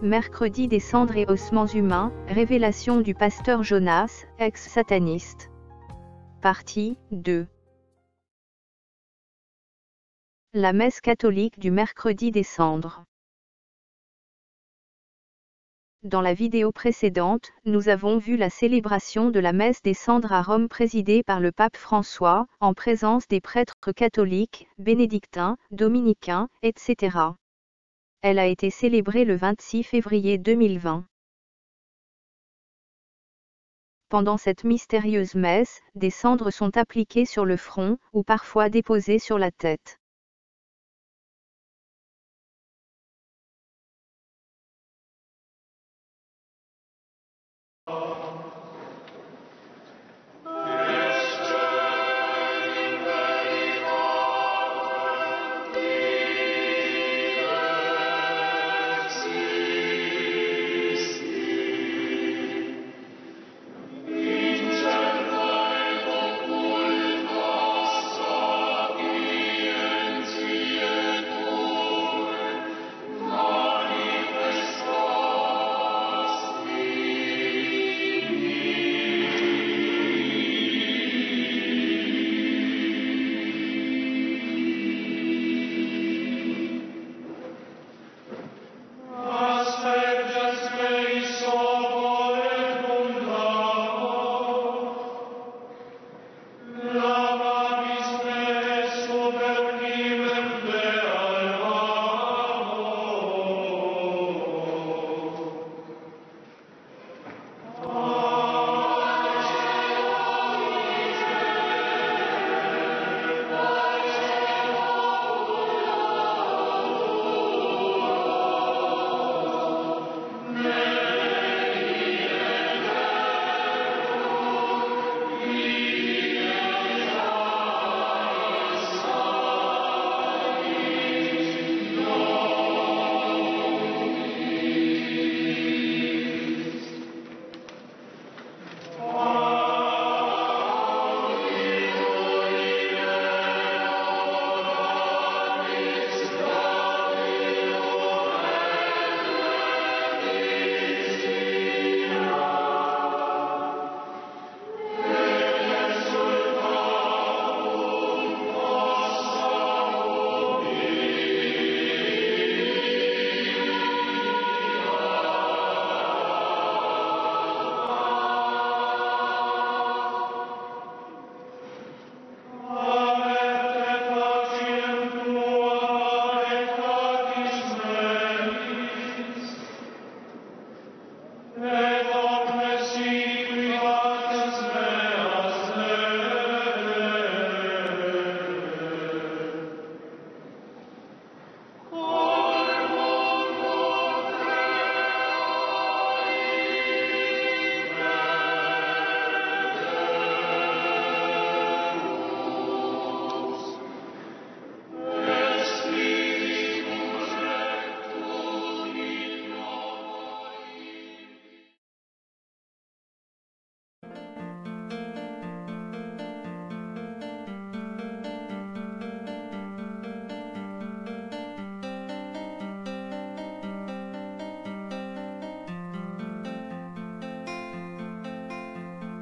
Mercredi des cendres et ossements humains, révélation du pasteur Jonas, ex-sataniste. Partie 2. La messe catholique du mercredi des cendres. Dans la vidéo précédente, nous avons vu la célébration de la messe des cendres à Rome présidée par le pape François, en présence des prêtres catholiques, bénédictins, dominicains, etc. Elle a été célébrée le 26 février 2020. Pendant cette mystérieuse messe, des cendres sont appliquées sur le front, ou parfois déposées sur la tête.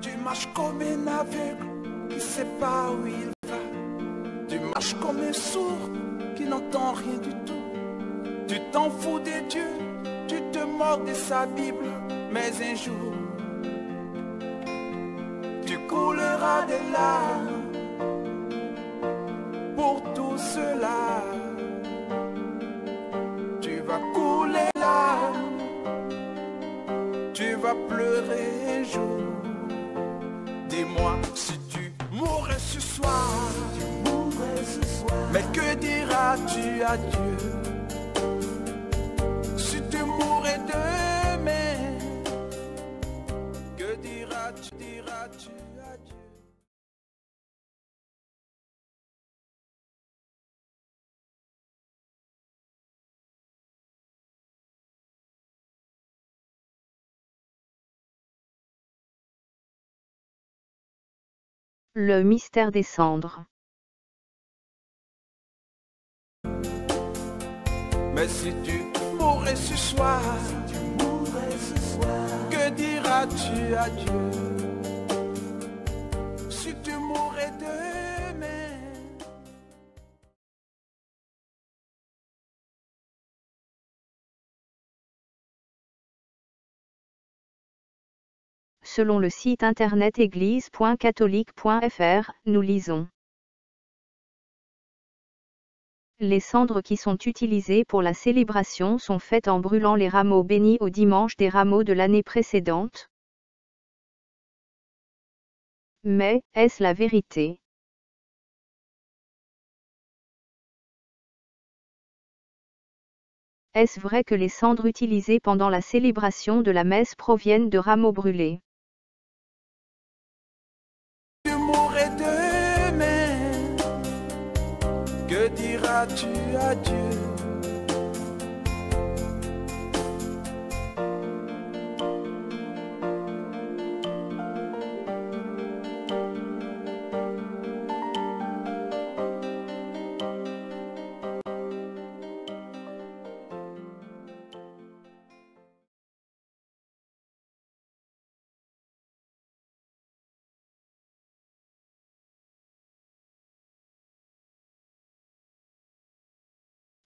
Tu marches comme un aveugle qui sait pas où il va. Tu marches comme un sourd qui n'entend rien du tout. Tu t'en fous des dieux, tu te moques de sa Bible. Mais un jour, tu couleras des larmes pour tout cela. Tu vas couler larmes, tu vas pleurer un jour. Dis-moi si tu mourrais ce soir, mais que diras-tu à Dieu? Si tu mourrais demain, que diras-tu à Dieu? Le mystère des cendres. Mais si tu mourais ce soir, que diras-tu à Dieu? Si tu mourais demain. Selon le site internet église.catholique.fr, nous lisons: les cendres qui sont utilisées pour la célébration sont faites en brûlant les rameaux bénis au dimanche des rameaux de l'année précédente. Mais, est-ce la vérité? Est-ce vrai que les cendres utilisées pendant la célébration de la messe proviennent de rameaux brûlés? Tu mourrais demain, que diras-tu à Dieu?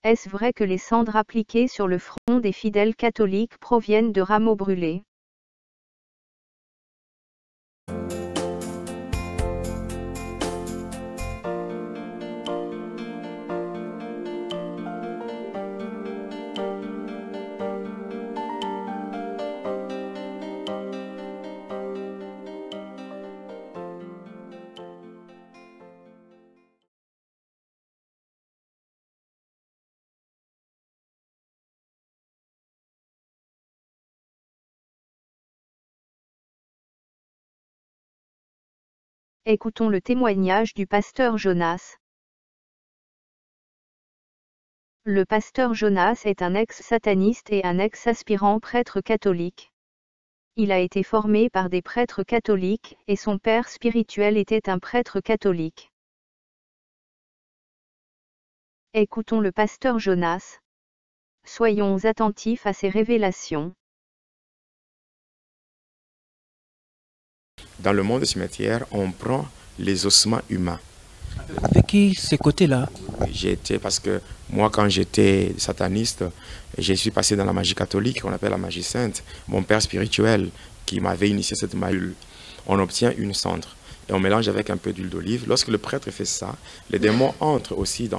Est-ce vrai que les cendres appliquées sur le front des fidèles catholiques proviennent de rameaux brûlés? Écoutons le témoignage du pasteur Jonas. Le pasteur Jonas est un ex-sataniste et un ex-aspirant prêtre catholique. Il a été formé par des prêtres catholiques, et son père spirituel était un prêtre catholique. Écoutons le pasteur Jonas. Soyons attentifs à ces révélations. Dans le monde des cimetières, on prend les ossements humains. Avec qui ce côté-là? J'ai été, parce que moi, quand j'étais sataniste, je suis passé dans la magie catholique, qu'on appelle la magie sainte. Mon père spirituel, qui m'avait initié cette magie, on obtient une cendre et on mélange avec un peu d'huile d'olive. Lorsque le prêtre fait ça, les démons entrent aussi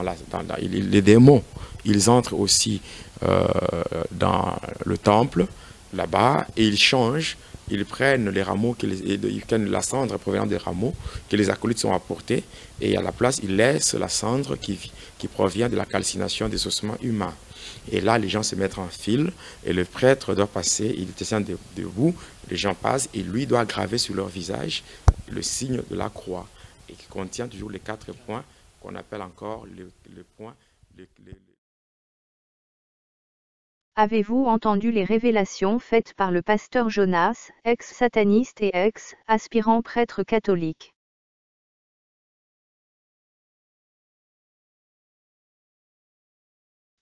les démons, ils entrent aussi dans le temple, là-bas, et ils changent. Ils prennent les rameaux, ils prennent la cendre provenant des rameaux que les acolytes sont apportés, et à la place, ils laissent la cendre qui provient de la calcination des ossements humains. Et là, les gens se mettent en file, et le prêtre doit passer, il tient debout, les gens passent, et lui doit graver sur leur visage le signe de la croix, et qui contient toujours les 4 points qu'on appelle encore le point. Avez-vous entendu les révélations faites par le pasteur Jonas, ex-sataniste et ex-aspirant prêtre catholique?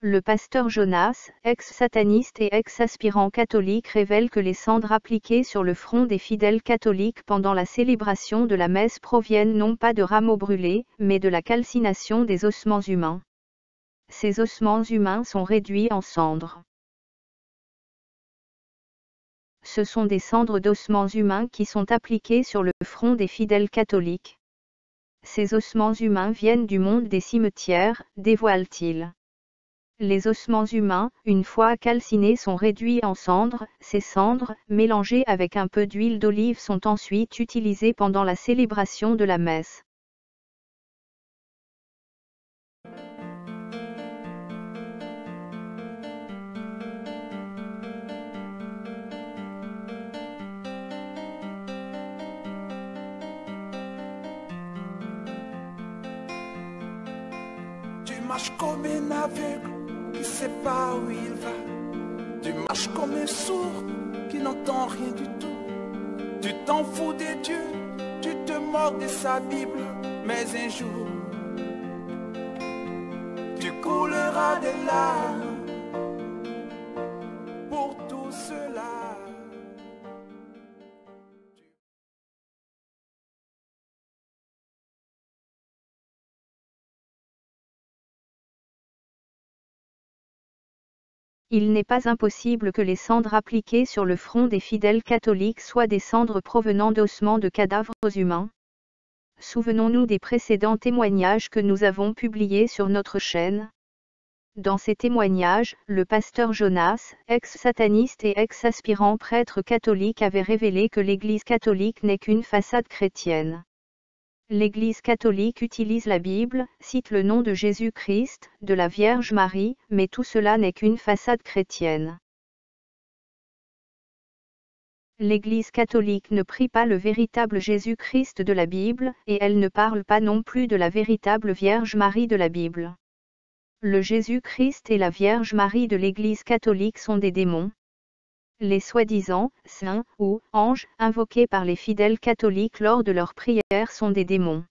Le pasteur Jonas, ex-sataniste et ex-aspirant catholique, révèle que les cendres appliquées sur le front des fidèles catholiques pendant la célébration de la messe proviennent non pas de rameaux brûlés, mais de la calcination des ossements humains. Ces ossements humains sont réduits en cendres. Ce sont des cendres d'ossements humains qui sont appliquées sur le front des fidèles catholiques. Ces ossements humains viennent du monde des cimetières, dévoile-t-il. Les ossements humains, une fois calcinés, sont réduits en cendres. Ces cendres, mélangées avec un peu d'huile d'olive, sont ensuite utilisées pendant la célébration de la messe. Tu marches comme un aveugle qui sait pas où il va. Tu marches comme un sourd qui n'entend rien du tout. Tu t'en fous des dieux, tu te moques de sa Bible. Mais un jour, tu couleras des larmes Il n'est pas impossible que les cendres appliquées sur le front des fidèles catholiques soient des cendres provenant d'ossements de cadavres humains. Souvenons-nous des précédents témoignages que nous avons publiés sur notre chaîne. Dans ces témoignages, le pasteur Jonas, ex-sataniste et ex-aspirant prêtre catholique, avait révélé que l'Église catholique n'est qu'une façade chrétienne. L'Église catholique utilise la Bible, cite le nom de Jésus-Christ, de la Vierge Marie, mais tout cela n'est qu'une façade chrétienne. L'Église catholique ne prie pas le véritable Jésus-Christ de la Bible, et elle ne parle pas non plus de la véritable Vierge Marie de la Bible. Le Jésus-Christ et la Vierge Marie de l'Église catholique sont des démons. Les soi-disant saints ou anges invoqués par les fidèles catholiques lors de leurs prières sont des démons.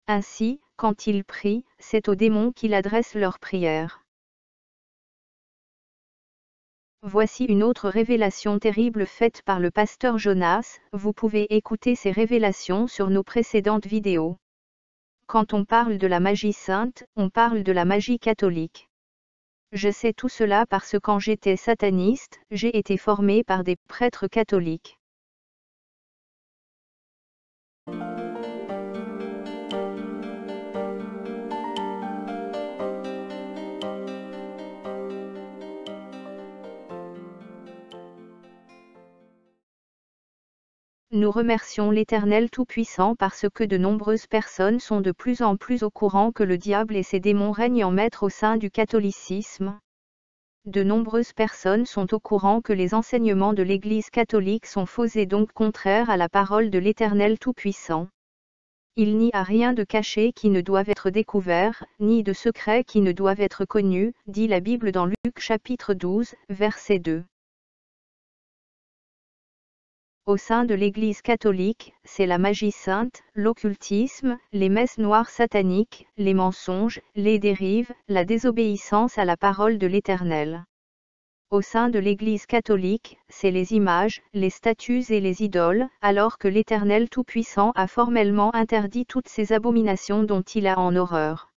Ainsi, quand ils prient, c'est aux démons qu'ils adressent leurs prières. Voici une autre révélation terrible faite par le pasteur Jonas. Vous pouvez écouter ces révélations sur nos précédentes vidéos. Quand on parle de la magie sainte, on parle de la magie catholique. Je sais tout cela parce que quand j'étais sataniste, j'ai été formé par des prêtres catholiques. Nous remercions l'Éternel Tout-Puissant parce que de nombreuses personnes sont de plus en plus au courant que le diable et ses démons règnent en maître au sein du catholicisme. De nombreuses personnes sont au courant que les enseignements de l'Église catholique sont faux et donc contraires à la parole de l'Éternel Tout-Puissant. Il n'y a rien de caché qui ne doive être découvert, ni de secret qui ne doive être connu, dit la Bible dans Luc chapitre 12, verset 2. Au sein de l'Église catholique, c'est la magie sainte, l'occultisme, les messes noires sataniques, les mensonges, les dérives, la désobéissance à la parole de l'Éternel. Au sein de l'Église catholique, c'est les images, les statues et les idoles, alors que l'Éternel Tout-Puissant a formellement interdit toutes ces abominations dont il a en horreur.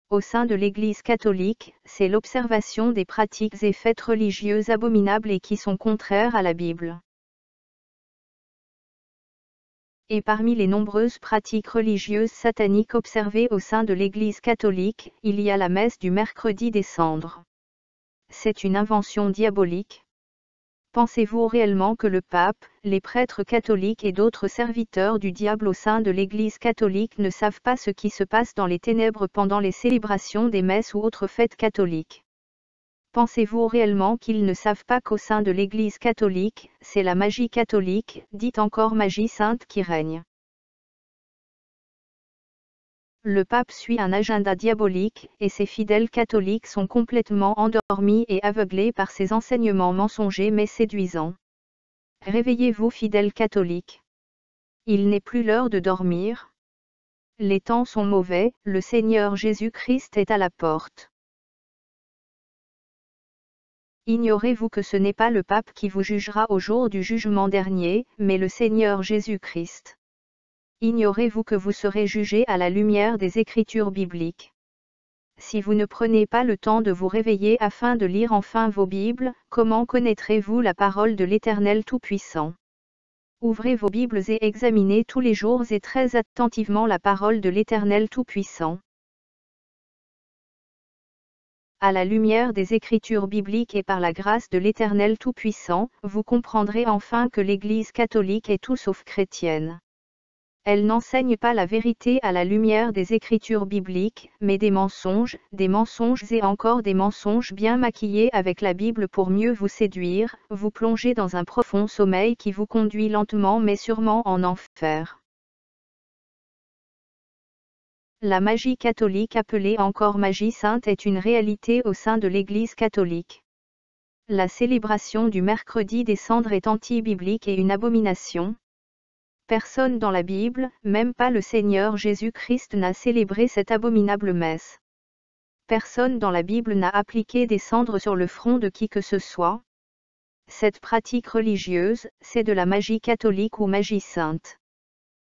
Au sein de l'Église catholique, c'est l'observation des pratiques et fêtes religieuses abominables et qui sont contraires à la Bible. Et parmi les nombreuses pratiques religieuses sataniques observées au sein de l'Église catholique, il y a la messe du mercredi des cendres. C'est une invention diabolique. Pensez-vous réellement que le pape, les prêtres catholiques et d'autres serviteurs du diable au sein de l'Église catholique ne savent pas ce qui se passe dans les ténèbres pendant les célébrations des messes ou autres fêtes catholiques? Pensez-vous réellement qu'ils ne savent pas qu'au sein de l'Église catholique, c'est la magie catholique, dite encore magie sainte, qui règne? Le pape suit un agenda diabolique, et ses fidèles catholiques sont complètement endormis et aveuglés par ses enseignements mensongers mais séduisants. Réveillez-vous, fidèles catholiques. Il n'est plus l'heure de dormir. Les temps sont mauvais, le Seigneur Jésus-Christ est à la porte. Ignorez-vous que ce n'est pas le pape qui vous jugera au jour du jugement dernier, mais le Seigneur Jésus-Christ. Ignorez-vous que vous serez jugés à la lumière des Écritures bibliques. Si vous ne prenez pas le temps de vous réveiller afin de lire enfin vos Bibles, comment connaîtrez-vous la parole de l'Éternel Tout-Puissant? Ouvrez vos Bibles et examinez tous les jours et très attentivement la parole de l'Éternel Tout-Puissant. À la lumière des Écritures bibliques et par la grâce de l'Éternel Tout-Puissant, vous comprendrez enfin que l'Église catholique est tout sauf chrétienne. Elle n'enseigne pas la vérité à la lumière des Écritures bibliques, mais des mensonges et encore des mensonges bien maquillés avec la Bible pour mieux vous séduire, vous plonger dans un profond sommeil qui vous conduit lentement mais sûrement en enfer. La magie catholique, appelée encore magie sainte, est une réalité au sein de l'Église catholique. La célébration du mercredi des cendres est anti-biblique et une abomination. Personne dans la Bible, même pas le Seigneur Jésus-Christ, n'a célébré cette abominable messe. Personne dans la Bible n'a appliqué des cendres sur le front de qui que ce soit. Cette pratique religieuse, c'est de la magie catholique ou magie sainte.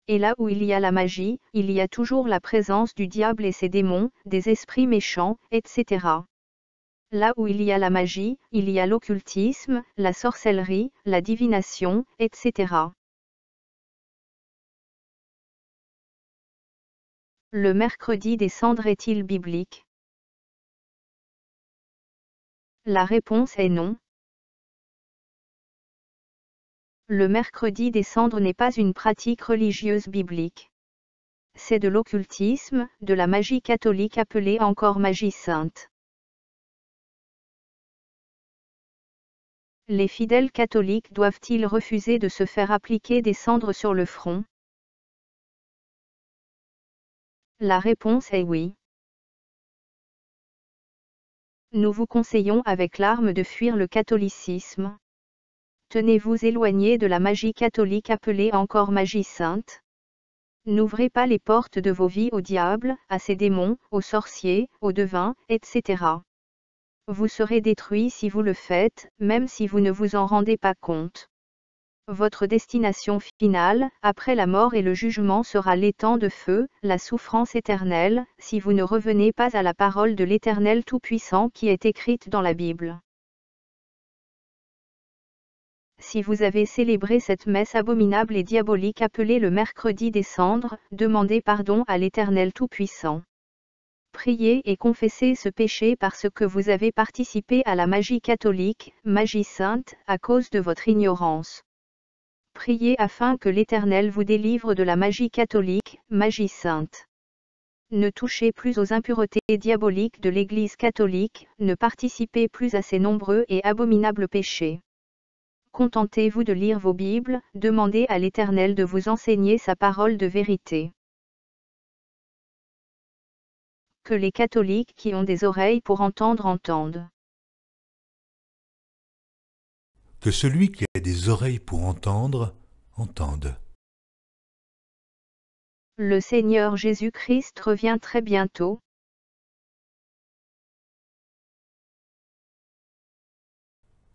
Et là où il y a la magie, il y a toujours la présence du diable et ses démons, des esprits méchants, etc. Là où il y a la magie, il y a l'occultisme, la sorcellerie, la divination, etc. Le mercredi des cendres est-il biblique? La réponse est non. Le mercredi des cendres n'est pas une pratique religieuse biblique. C'est de l'occultisme, de la magie catholique appelée encore magie sainte. Les fidèles catholiques doivent-ils refuser de se faire appliquer des cendres sur le front? La réponse est oui. Nous vous conseillons avec larmes de fuir le catholicisme. Tenez-vous éloigné de la magie catholique appelée encore magie sainte. N'ouvrez pas les portes de vos vies au diable, à ses démons, aux sorciers, aux devins, etc. Vous serez détruits si vous le faites, même si vous ne vous en rendez pas compte. Votre destination finale, après la mort et le jugement sera l'étang de feu, la souffrance éternelle, si vous ne revenez pas à la parole de l'Éternel Tout-Puissant qui est écrite dans la Bible. Si vous avez célébré cette messe abominable et diabolique appelée le mercredi des cendres, demandez pardon à l'Éternel Tout-Puissant. Priez et confessez ce péché parce que vous avez participé à la magie catholique, magie sainte, à cause de votre ignorance. Priez afin que l'Éternel vous délivre de la magie catholique, magie sainte. Ne touchez plus aux impuretés diaboliques de l'Église catholique, ne participez plus à ces nombreux et abominables péchés. Contentez-vous de lire vos Bibles, demandez à l'Éternel de vous enseigner sa parole de vérité. Que les catholiques qui ont des oreilles pour entendre entendent. Que celui qui a des oreilles pour entendre, entende. Le Seigneur Jésus-Christ revient très bientôt.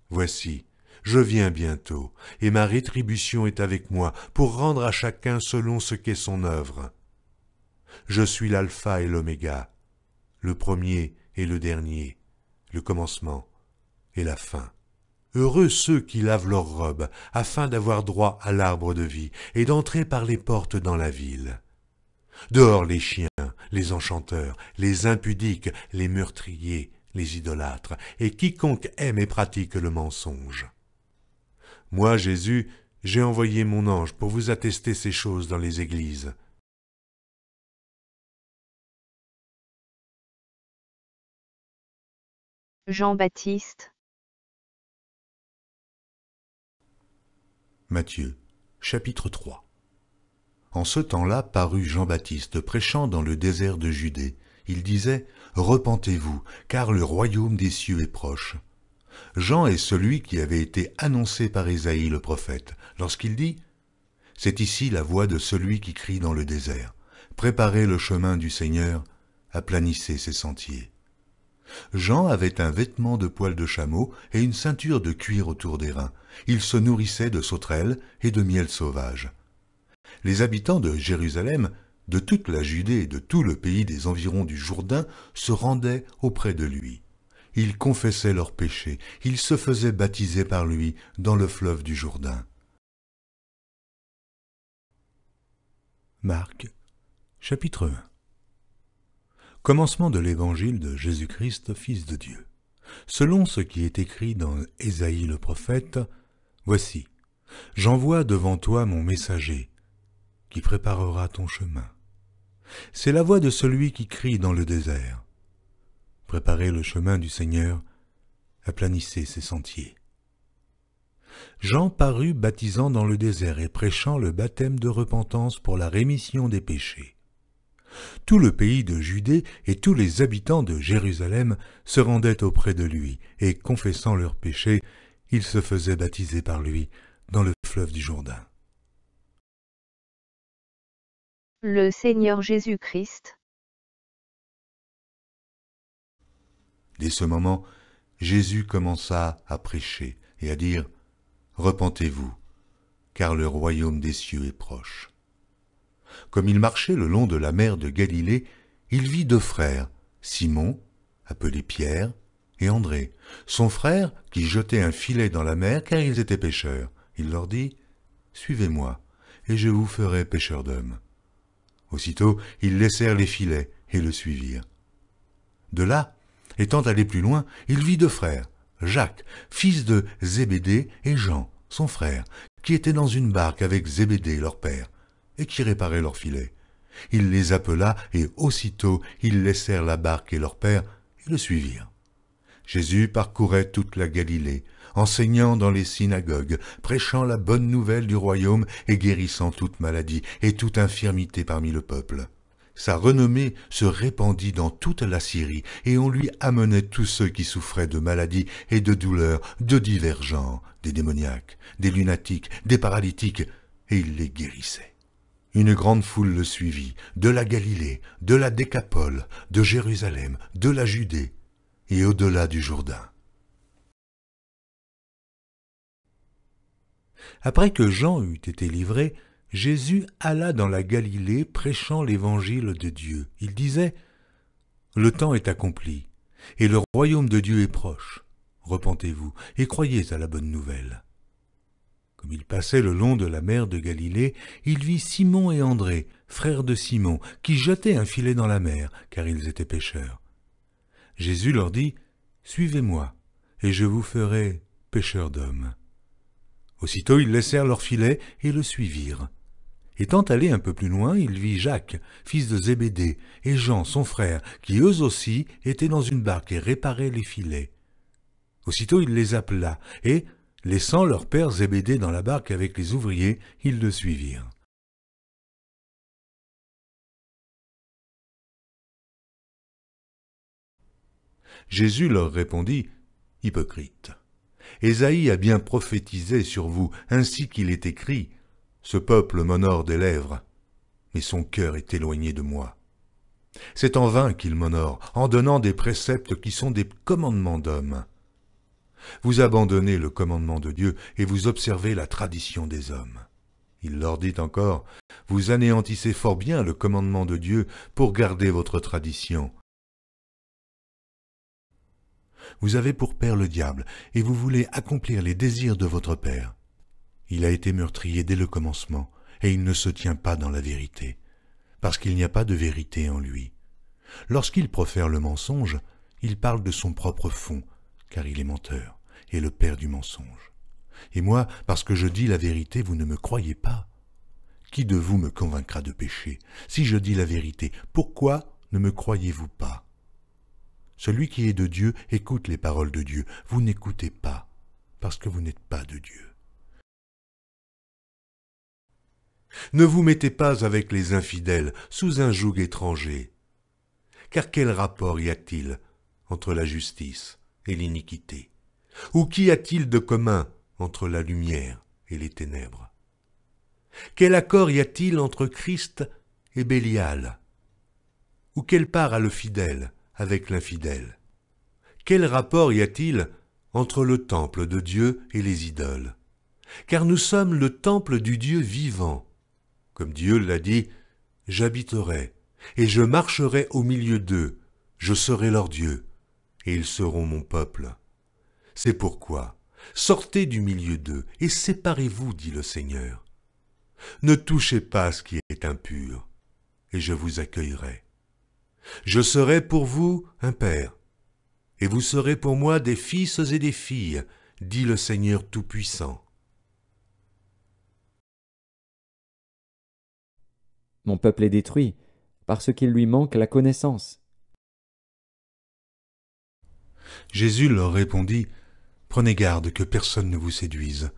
Voici, je viens bientôt, et ma rétribution est avec moi, pour rendre à chacun selon ce qu'est son œuvre. Je suis l'alpha et l'oméga, le premier et le dernier, le commencement et la fin. Heureux ceux qui lavent leurs robes, afin d'avoir droit à l'arbre de vie, et d'entrer par les portes dans la ville. Dehors les chiens, les enchanteurs, les impudiques, les meurtriers, les idolâtres, et quiconque aime et pratique le mensonge. Moi, Jésus, j'ai envoyé mon ange pour vous attester ces choses dans les églises. Jean-Baptiste. Matthieu, chapitre 3. En ce temps-là parut Jean-Baptiste prêchant dans le désert de Judée. Il disait « Repentez-vous, car le royaume des cieux est proche. » Jean est celui qui avait été annoncé par Ésaïe le prophète, lorsqu'il dit « C'est ici la voix de celui qui crie dans le désert. Préparez le chemin du Seigneur, aplanissez ses sentiers. » Jean avait un vêtement de poil de chameau et une ceinture de cuir autour des reins. Il se nourrissait de sauterelles et de miel sauvage. Les habitants de Jérusalem, de toute la Judée et de tout le pays des environs du Jourdain se rendaient auprès de lui. Ils confessaient leurs péchés, ils se faisaient baptiser par lui dans le fleuve du Jourdain. Marc, chapitre 1. Commencement de l'évangile de Jésus-Christ, Fils de Dieu. Selon ce qui est écrit dans Ésaïe le prophète, « Voici, j'envoie devant toi mon messager, qui préparera ton chemin. C'est la voix de celui qui crie dans le désert. Préparez le chemin du Seigneur, aplanissez ses sentiers. » Jean parut baptisant dans le désert et prêchant le baptême de repentance pour la rémission des péchés. Tout le pays de Judée et tous les habitants de Jérusalem se rendaient auprès de lui, et confessant leurs péchés, ils se faisaient baptiser par lui dans le fleuve du Jourdain. Le Seigneur Jésus-Christ. Dès ce moment, Jésus commença à prêcher et à dire « Repentez-vous, car le royaume des cieux est proche. » Comme il marchait le long de la mer de Galilée, il vit deux frères, Simon, appelé Pierre, et André, son frère, qui jetait un filet dans la mer car ils étaient pêcheurs. Il leur dit, « Suivez-moi, et je vous ferai pêcheurs d'hommes. » Aussitôt, ils laissèrent les filets et le suivirent. De là, étant allé plus loin, il vit deux frères, Jacques, fils de Zébédée, et Jean, son frère, qui étaient dans une barque avec Zébédée, leur père, et qui réparaient leurs filets. Il les appela, et aussitôt ils laissèrent la barque et leur père, et le suivirent. Jésus parcourait toute la Galilée, enseignant dans les synagogues, prêchant la bonne nouvelle du royaume et guérissant toute maladie et toute infirmité parmi le peuple. Sa renommée se répandit dans toute la Syrie, et on lui amenait tous ceux qui souffraient de maladies et de douleurs de divers genres, des démoniaques, des lunatiques, des paralytiques, et il les guérissait. Une grande foule le suivit, de la Galilée, de la Décapole, de Jérusalem, de la Judée, et au-delà du Jourdain. Après que Jean eut été livré, Jésus alla dans la Galilée prêchant l'évangile de Dieu. Il disait, « Le temps est accompli, et le royaume de Dieu est proche. Repentez-vous et croyez à la bonne nouvelle. » Comme il passait le long de la mer de Galilée, il vit Simon et André, frères de Simon, qui jetaient un filet dans la mer, car ils étaient pêcheurs. Jésus leur dit, « Suivez-moi, et je vous ferai pêcheurs d'hommes. » Aussitôt ils laissèrent leur filet et le suivirent. Étant allé un peu plus loin, il vit Jacques, fils de Zébédée, et Jean, son frère, qui eux aussi étaient dans une barque et réparaient les filets. Aussitôt il les appela, et, laissant leur père Zébédée dans la barque avec les ouvriers, ils le suivirent. Jésus leur répondit, « Hypocrites, Ésaïe a bien prophétisé sur vous, ainsi qu'il est écrit, « Ce peuple m'honore des lèvres, mais son cœur est éloigné de moi. C'est en vain qu'il m'honore, en donnant des préceptes qui sont des commandements d'hommes. Vous abandonnez le commandement de Dieu et vous observez la tradition des hommes. » Il leur dit encore, « Vous anéantissez fort bien le commandement de Dieu pour garder votre tradition. Vous avez pour père le diable, et vous voulez accomplir les désirs de votre père. Il a été meurtrier dès le commencement, et il ne se tient pas dans la vérité, parce qu'il n'y a pas de vérité en lui. Lorsqu'il profère le mensonge, il parle de son propre fond, car il est menteur, et le père du mensonge. Et moi, parce que je dis la vérité, vous ne me croyez pas. Qui de vous me convaincra de péché? Si je dis la vérité, pourquoi ne me croyez-vous pas? Celui qui est de Dieu écoute les paroles de Dieu. Vous n'écoutez pas, parce que vous n'êtes pas de Dieu. Ne vous mettez pas avec les infidèles sous un joug étranger. Car quel rapport y a-t-il entre la justice et l'iniquité? Ou qu'y a-t-il de commun entre la lumière et les ténèbres? Quel accord y a-t-il entre Christ et Bélial? Ou quelle part a le fidèle avec l'infidèle? Quel rapport y a-t-il entre le temple de Dieu et les idoles? Car nous sommes le temple du Dieu vivant. Comme Dieu l'a dit, « J'habiterai, et je marcherai au milieu d'eux, je serai leur Dieu, et ils seront mon peuple. » C'est pourquoi, sortez du milieu d'eux, et séparez-vous, dit le Seigneur. Ne touchez pas à ce qui est impur, et je vous accueillerai. Je serai pour vous un père, et vous serez pour moi des fils et des filles, dit le Seigneur Tout-Puissant. Mon peuple est détruit, parce qu'il lui manque la connaissance. Jésus leur répondit, « Prenez garde que personne ne vous séduise.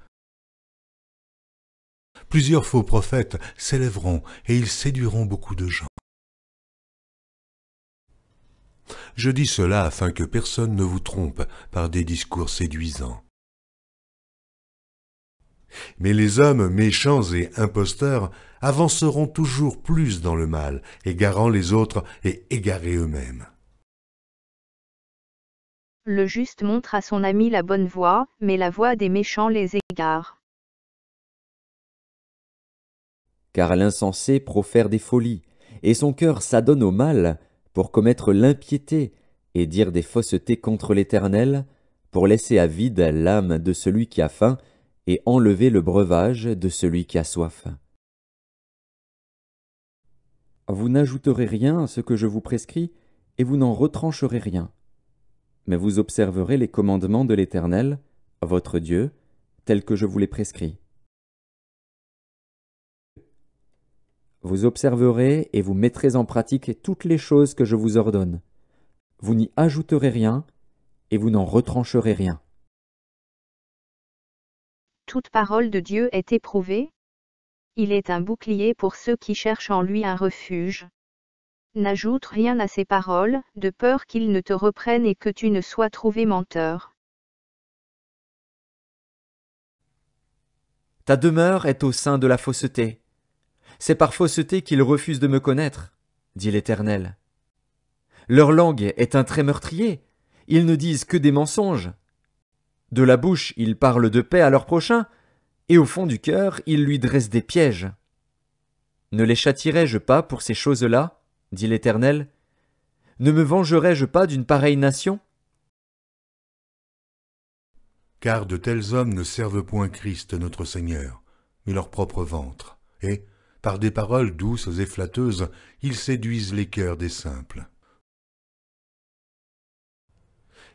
Plusieurs faux prophètes s'élèveront et ils séduiront beaucoup de gens. Je dis cela afin que personne ne vous trompe par des discours séduisants. Mais les hommes méchants et imposteurs avanceront toujours plus dans le mal, égarant les autres et égarés eux-mêmes. » Le juste montre à son ami la bonne voie, mais la voie des méchants les égare. Car l'insensé profère des folies, et son cœur s'adonne au mal pour commettre l'impiété, et dire des faussetés contre l'Éternel, pour laisser à vide l'âme de celui qui a faim, et enlever le breuvage de celui qui a soif. Vous n'ajouterez rien à ce que je vous prescris, et vous n'en retrancherez rien. Mais vous observerez les commandements de l'Éternel, votre Dieu, tels que je vous les prescris. Vous observerez et vous mettrez en pratique toutes les choses que je vous ordonne. Vous n'y ajouterez rien, et vous n'en retrancherez rien. Toute parole de Dieu est éprouvée. Il est un bouclier pour ceux qui cherchent en lui un refuge. N'ajoute rien à ces paroles, de peur qu'ils ne te reprennent et que tu ne sois trouvé menteur. Ta demeure est au sein de la fausseté. C'est par fausseté qu'ils refusent de me connaître, dit l'Éternel. Leur langue est un trait meurtrier, ils ne disent que des mensonges. De la bouche, ils parlent de paix à leur prochain, et au fond du cœur, ils lui dressent des pièges. Ne les châtierai-je pas pour ces choses-là, dit l'Éternel? Ne me vengerai-je pas d'une pareille nation? Car de tels hommes ne servent point Christ notre Seigneur, mais leur propre ventre, et, par des paroles douces et flatteuses, ils séduisent les cœurs des simples.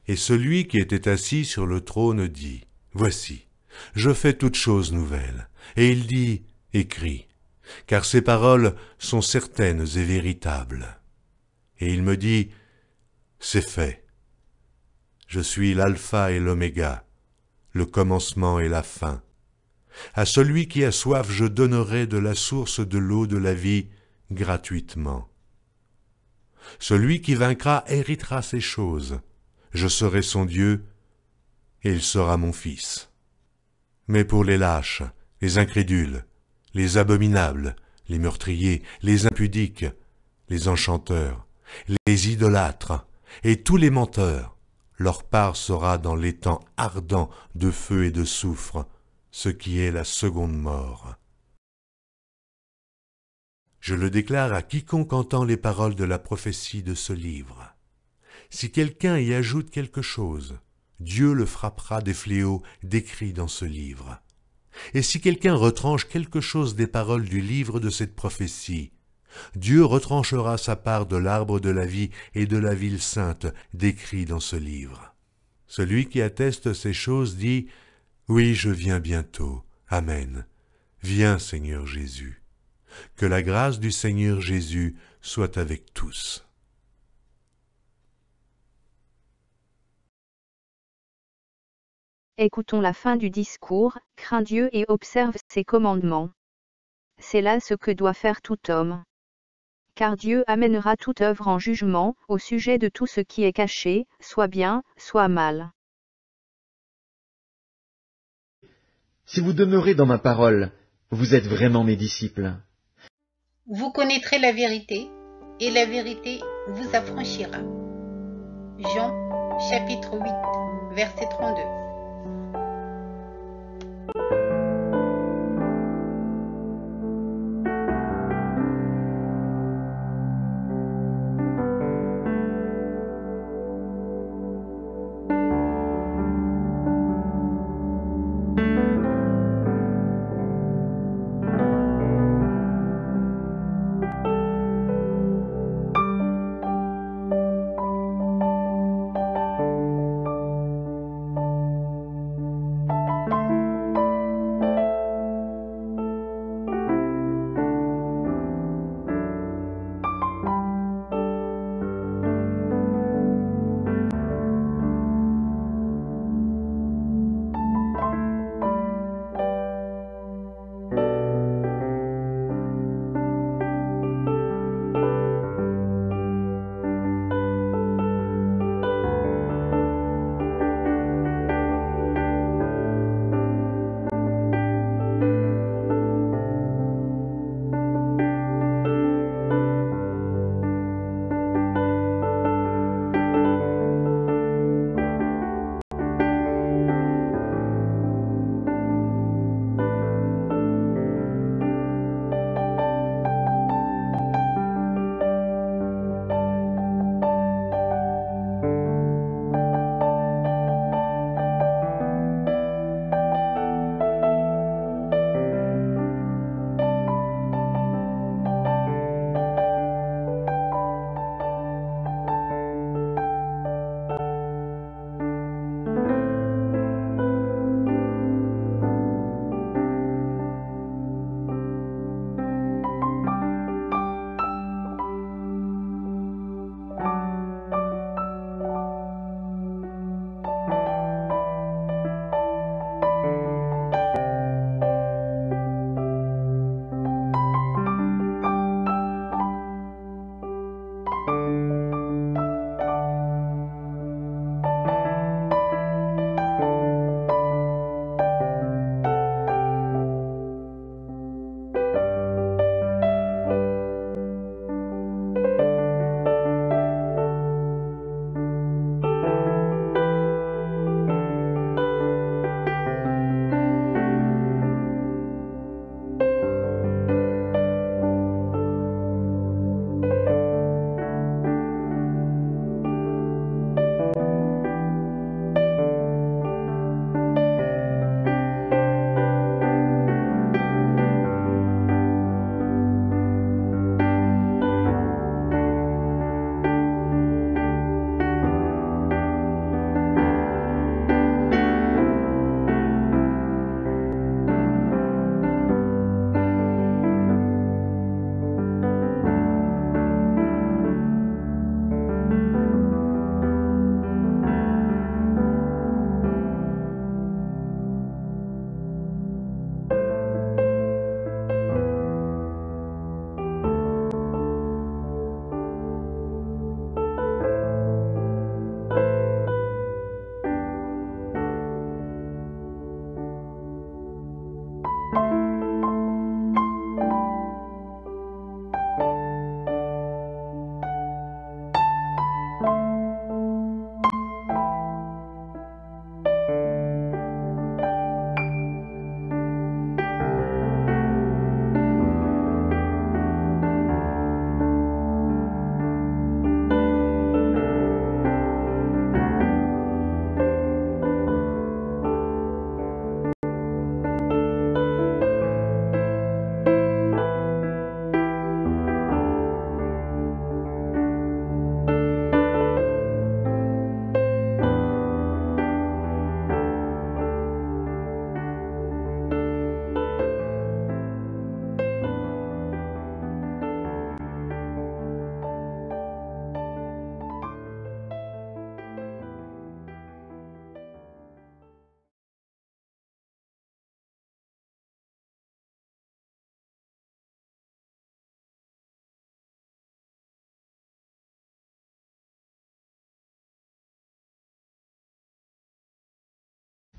Et celui qui était assis sur le trône dit, « Voici, je fais toutes choses nouvelles. » Et il dit, « Écris, car ces paroles sont certaines et véritables. » Et il me dit, « C'est fait. Je suis l'alpha et l'oméga, le commencement et la fin. À celui qui a soif, je donnerai de la source de l'eau de la vie gratuitement. Celui qui vaincra héritera ces choses. Je serai son Dieu, et il sera mon fils. Mais pour les lâches, les incrédules, les abominables, les meurtriers, les impudiques, les enchanteurs, les idolâtres, et tous les menteurs, leur part sera dans l'étang ardent de feu et de soufre, ce qui est la seconde mort. Je le déclare à quiconque entend les paroles de la prophétie de ce livre. Si quelqu'un y ajoute quelque chose, Dieu le frappera des fléaux décrits dans ce livre. Et si quelqu'un retranche quelque chose des paroles du livre de cette prophétie, Dieu retranchera sa part de l'arbre de la vie et de la ville sainte décrits dans ce livre. Celui qui atteste ces choses dit, « Oui, je viens bientôt. Amen. Viens, Seigneur Jésus. » Que la grâce du Seigneur Jésus soit avec tous. Écoutons la fin du discours, crains Dieu et observe ses commandements. C'est là ce que doit faire tout homme. Car Dieu amènera toute œuvre en jugement, au sujet de tout ce qui est caché, soit bien, soit mal. Si vous demeurez dans ma parole, vous êtes vraiment mes disciples. Vous connaîtrez la vérité, et la vérité vous affranchira. Jean, chapitre 8, verset 32.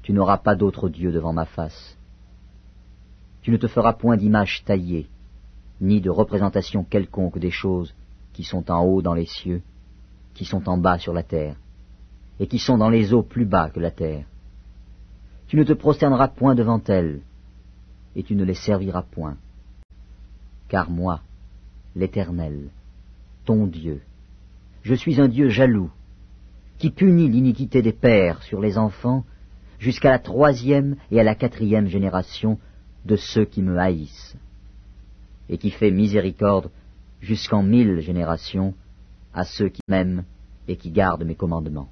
Tu n'auras pas d'autre Dieu devant ma face. Tu ne te feras point d'image taillée, ni de représentation quelconque des choses qui sont en haut dans les cieux, qui sont en bas sur la terre, et qui sont dans les eaux plus bas que la terre. Tu ne te prosterneras point devant elles, et tu ne les serviras point. Car moi, l'Éternel, ton Dieu, je suis un Dieu jaloux, qui punit l'iniquité des pères sur les enfants jusqu'à la 3e et à la 4e génération de ceux qui me haïssent, et qui fait miséricorde jusqu'en 1000 générations à ceux qui m'aiment et qui gardent mes commandements.